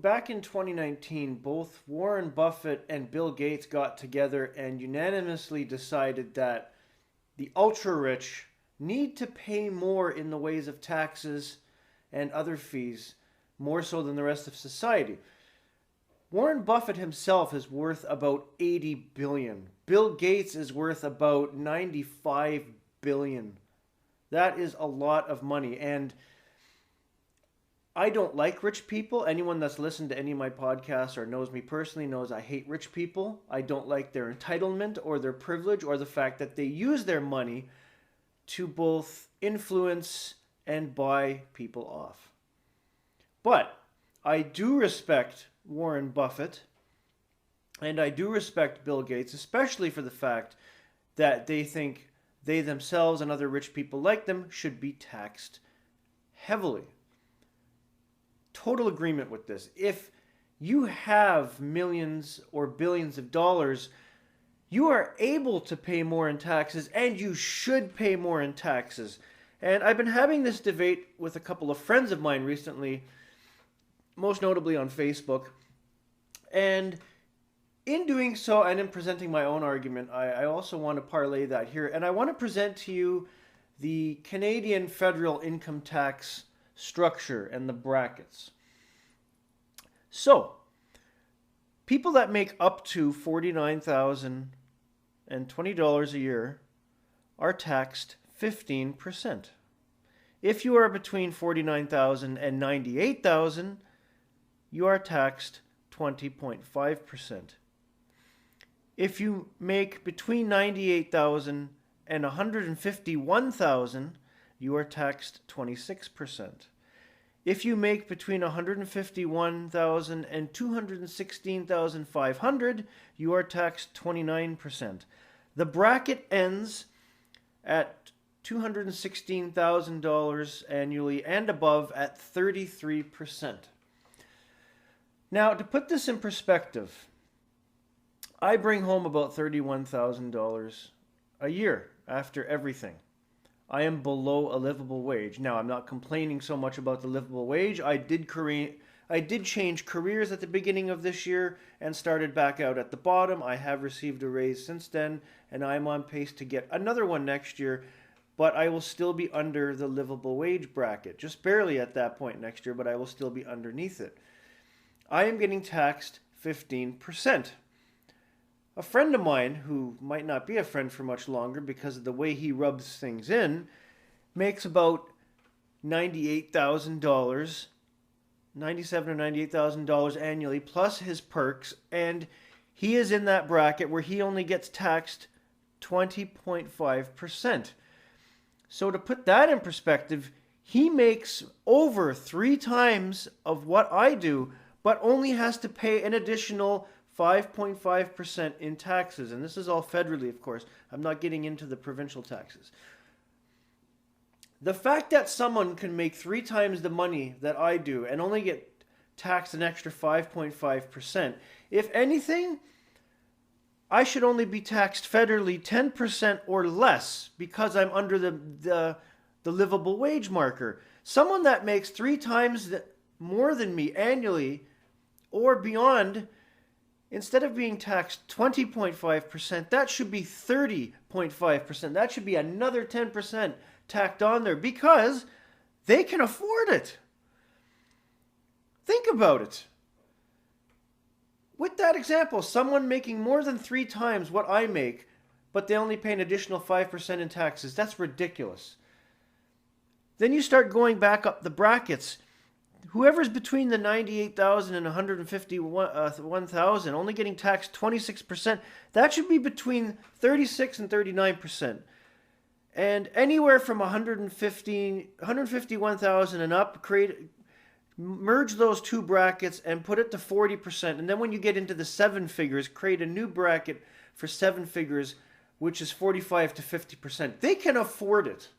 back in 2019, both Warren Buffett and Bill Gates got together and unanimously decided that the ultra rich need to pay more in the ways of taxes and other fees, more so than the rest of society. Warren Buffett himself is worth about 80 billion. Bill Gates is worth about 95 billion. That is a lot of money, and I don't like rich people. Anyone that's listened to any of my podcasts or knows me personally knows I hate rich people. I don't like their entitlement or their privilege or the fact that they use their money to both influence and buy people off. But I do respect Warren Buffett and I do respect Bill Gates, especially for the fact that they think they themselves and other rich people like them should be taxed heavily. Total agreement with this. If you have millions or billions of dollars, you are able to pay more in taxes and you should pay more in taxes. And I've been having this debate with a couple of friends of mine recently, most notably on Facebook. And in doing so and in presenting my own argument, I also want to parlay that here. And I want to present to you the Canadian federal income tax structure and the brackets. So, people that make up to $49,020 a year are taxed 15%. If you are between $49,000 and $98,000, you are taxed 20.5%. If you make between $98,000 and $151,000, you are taxed 26%. If you make between $151,000 and $216,500, you are taxed 29%. The bracket ends at $216,000 annually and above at 33%. Now, to put this in perspective, I bring home about $31,000 a year after everything. I am below a livable wage. Now, I'm not complaining so much about the livable wage. I did change careers at the beginning of this year and started back out at the bottom. I have received a raise since then, and I'm on pace to get another one next year, but I will still be under the livable wage bracket. Just barely at that point next year, but I will still be underneath it. I am getting taxed 15%. A friend of mine, who might not be a friend for much longer because of the way he rubs things in, makes about $98,000, $97,000 or $98,000 annually, plus his perks, and he is in that bracket where he only gets taxed 20.5%. So to put that in perspective, he makes over 3 times of what I do, but only has to pay an additional 5.5% in taxes. And this is all federally, of course. I'm not getting into the provincial taxes. The fact that someone can make 3 times the money that I do and only get taxed an extra 5.5%, if anything, I should only be taxed federally 10% or less because I'm under the livable wage marker. Someone that makes 3 times more than me annually or beyond, instead of being taxed 20.5%, that should be 30.5%. That should be another 10% tacked on there because they can afford it. Think about it. With that example, someone making more than 3 times what I make, but they only pay an additional 5% in taxes, that's ridiculous. Then you start going back up the brackets. Whoever's between the $98,000 and $151,000 only getting taxed 26%, that should be between 36 and 39%. And anywhere from $151,000 and up, merge those 2 brackets and put it to 40%. And then when you get into the 7 figures, create a new bracket for 7 figures, which is 45 to 50%. They can afford it.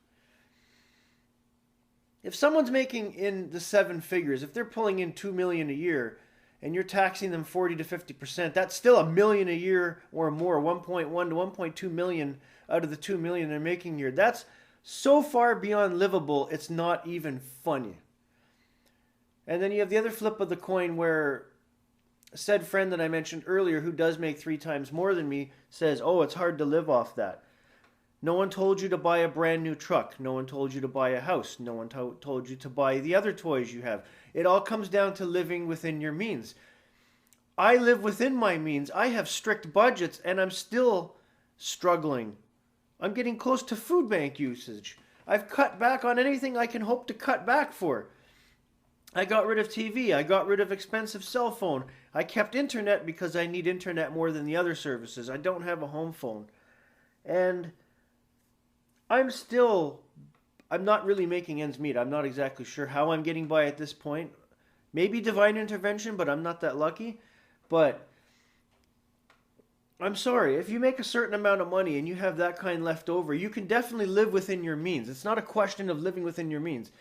If someone's making in the 7 figures, if they're pulling in $2 million a year and you're taxing them 40 to 50%, that's still $1 million a year or more, 1.1 to 1.2 million out of the $2 million they're making a year. That's so far beyond livable, it's not even funny. And then you have the other flip of the coin where said friend that I mentioned earlier, who does make 3 times more than me, says, oh, it's hard to live off that. No one told you to buy a brand new truck. No one told you to buy a house. No one told you to buy the other toys you have. It all comes down to living within your means. I live within my means. I have strict budgets and I'm still struggling. I'm getting close to food bank usage. I've cut back on anything I can hope to cut back for. I got rid of TV. I got rid of expensive cell phone. I kept internet because I need internet more than the other services. I don't have a home phone. And I'm not really making ends meet. I'm not exactly sure how I'm getting by at this point. Maybe divine intervention, but I'm not that lucky. But I'm sorry, if you make a certain amount of money and you have that kind left over, you can definitely live within your means. It's not a question of living within your means.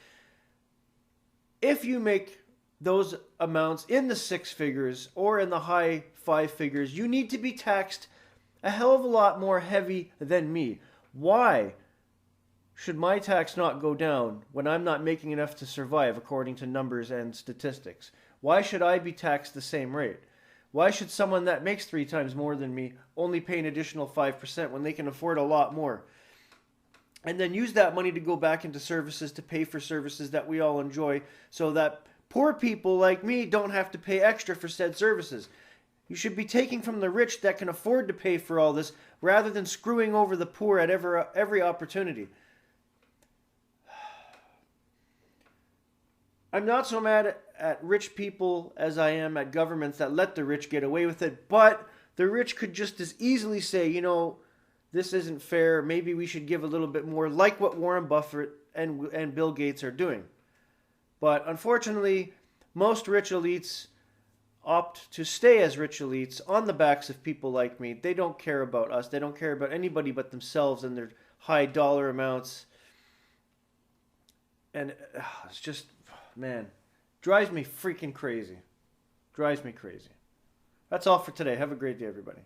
If you make those amounts in the 6 figures or in the high 5 figures, you need to be taxed a hell of a lot more heavy than me. Why should my tax not go down when I'm not making enough to survive according to numbers and statistics? Why should I be taxed the same rate? Why should someone that makes 3 times more than me only pay an additional 5% when they can afford a lot more? And then use that money to go back into services to pay for services that we all enjoy so that poor people like me don't have to pay extra for said services. You should be taking from the rich that can afford to pay for all this rather than screwing over the poor at every opportunity. I'm not so mad at rich people as I am at governments that let the rich get away with it, but the rich could just as easily say, you know, this isn't fair, maybe we should give a little bit more, like what Warren Buffett and Bill Gates are doing. But unfortunately, most rich elites opt to stay as rich elites on the backs of people like me. They don't care about us. They don't care about anybody but themselves and their high dollar amounts. And it's just, man, drives me freaking crazy. Drives me crazy. That's all for today. Have a great day, everybody.